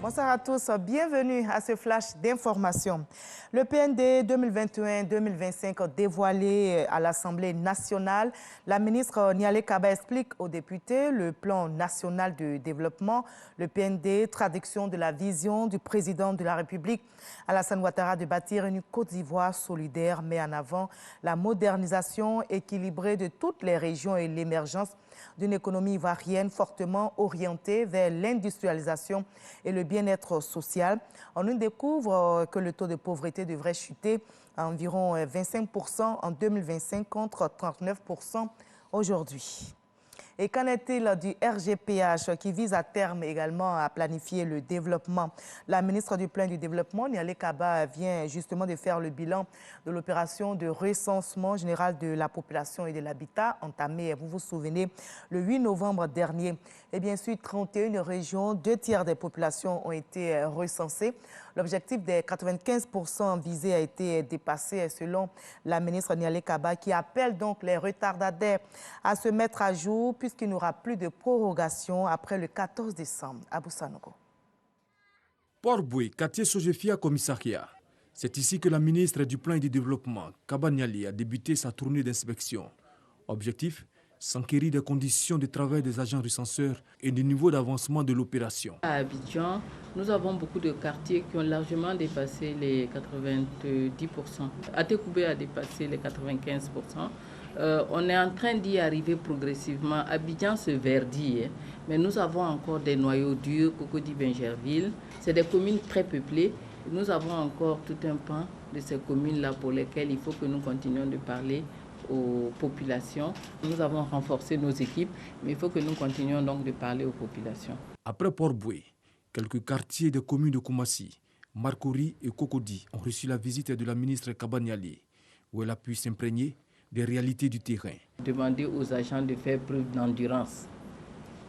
Bonsoir à tous, bienvenue à ce flash d'information. Le PND 2021-2025 dévoilé à l'Assemblée nationale, la ministre Nialé Kaba explique aux députés le plan national de développement, le PND, traduction de la vision du président de la République, Alassane Ouattara, de bâtir une Côte d'Ivoire solidaire, met en avant la modernisation équilibrée de toutes les régions et l'émergence d'une économie ivoirienne fortement orientée vers l'industrialisation et le bien-être social. On y découvre que le taux de pauvreté devrait chuter à environ 25% en 2025 contre 39% aujourd'hui. Et qu'en est-il du RGPH qui vise à terme également à planifier le développement? La ministre du Plan du Développement, Nialé Kaba, vient justement de faire le bilan de l'opération de recensement général de la population et de l'habitat entamée, vous vous souvenez, le 8 novembre dernier. Et bien sûr, 31 régions, 2/3 des populations ont été recensées. L'objectif des 95% visé a été dépassé selon la ministre Nialé Kaba qui appelle donc les retardataires à se mettre à jour puisqu'il n'y aura plus de prorogation après le 14 décembre. Abou Sanogo. Port-Boué, quartier Sojefia, commissariat. C'est ici que la ministre du Plan et du Développement, Kaba Nialé, a débuté sa tournée d'inspection. Objectif, s'enquérir des conditions de travail des agents recenseurs et du niveau d'avancement de l'opération. À Abidjan, nous avons beaucoup de quartiers qui ont largement dépassé les 90%. Atekoubé a dépassé les 95%. On est en train d'y arriver progressivement. Abidjan se verdit, mais nous avons encore des noyaux durs, Cocody-Bingerville. C'est des communes très peuplées. Nous avons encore tout un pan de ces communes-là pour lesquelles il faut que nous continuions de parler aux populations. Nous avons renforcé nos équipes, mais il faut que nous continuions donc de parler aux populations. Après Port-Boué, quelques quartiers des communes de Koumassi, Marcory et Cocody ont reçu la visite de la ministre Kaba Nialé, où elle a pu s'imprégner des réalités du terrain. Demander aux agents de faire preuve d'endurance.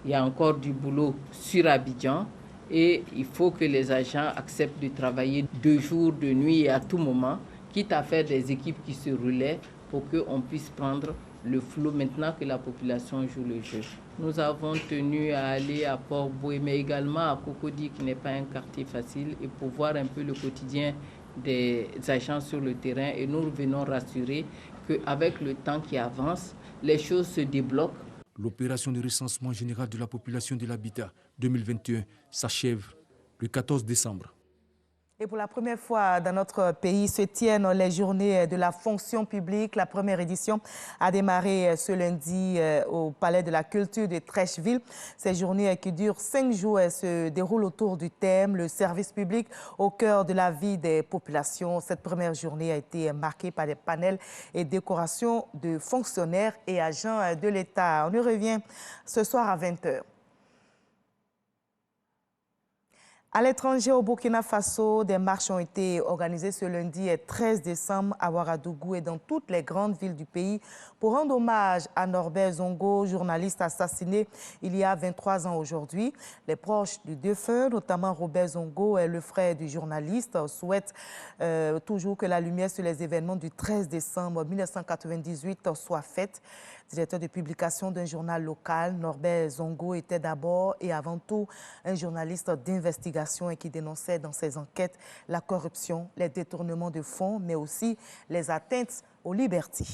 Il y a encore du boulot sur Abidjan et il faut que les agents acceptent de travailler de jour, de nuit et à tout moment, quitte à faire des équipes qui se relaient pour qu'on puisse prendre le flot maintenant que la population joue le jeu. Nous avons tenu à aller à Port-Boué, mais également à Cocody, qui n'est pas un quartier facile, et pour voir un peu le quotidien des agents sur le terrain. Et nous venons rassurer qu'avec le temps qui avance, les choses se débloquent. L'opération de recensement général de la population de l'habitat 2021 s'achève le 14 décembre. Et pour la première fois dans notre pays se tiennent les journées de la fonction publique. La première édition a démarré ce lundi au Palais de la Culture de Trècheville. Ces journées qui durent 5 jours se déroulent autour du thème « Le service public au cœur de la vie des populations ». Cette première journée a été marquée par des panels et décorations de fonctionnaires et agents de l'État. On y revient ce soir à 20h. À l'étranger, au Burkina Faso, des marches ont été organisées ce lundi 13 décembre à Ouagadougou et dans toutes les grandes villes du pays pour rendre hommage à Norbert Zongo, journaliste assassiné il y a 23 ans aujourd'hui. Les proches du défunt, notamment Robert Zongo, le frère du journaliste, souhaitent toujours que la lumière sur les événements du 13 décembre 1998 soit faite. Directeur de publication d'un journal local, Norbert Zongo était d'abord et avant tout un journaliste d'investigation et qui dénonçait dans ses enquêtes la corruption, les détournements de fonds, mais aussi les atteintes aux libertés.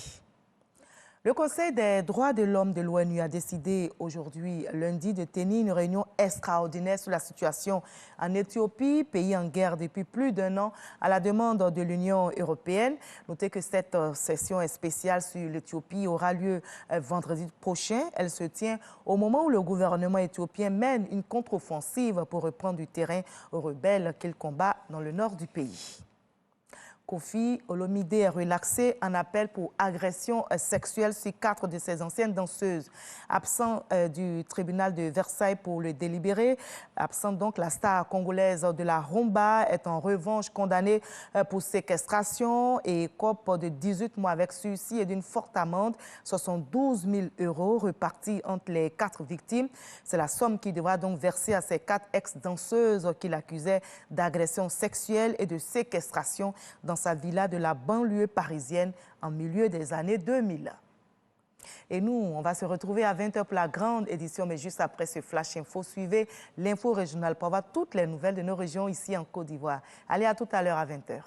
Le Conseil des droits de l'homme de l'ONU a décidé aujourd'hui, lundi, de tenir une réunion extraordinaire sur la situation en Éthiopie, pays en guerre depuis plus d'1 an, à la demande de l'Union européenne. Notez que cette session spéciale sur l'Éthiopie aura lieu vendredi prochain. Elle se tient au moment où le gouvernement éthiopien mène une contre-offensive pour reprendre du terrain aux rebelles qu'il combat dans le nord du pays. Kofi Olomide est relaxé en appel pour agression sexuelle sur 4 de ses anciennes danseuses. Absent du tribunal de Versailles pour le délibéré, absente donc, la star congolaise de la rumba est en revanche condamnée pour séquestration et cope de 18 mois avec sursis et d'une forte amende, 72 000 € repartis entre les 4 victimes. C'est la somme qui devra donc verser à ces 4 ex-danseuses qui l'accusaient d'agression sexuelle et de séquestration dans sa villa de la banlieue parisienne en milieu des années 2000. Et nous, on va se retrouver à 20h pour la grande édition, mais juste après ce Flash Info, suivez l'info régionale pour avoir toutes les nouvelles de nos régions ici en Côte d'Ivoire. Allez, à tout à l'heure à 20h.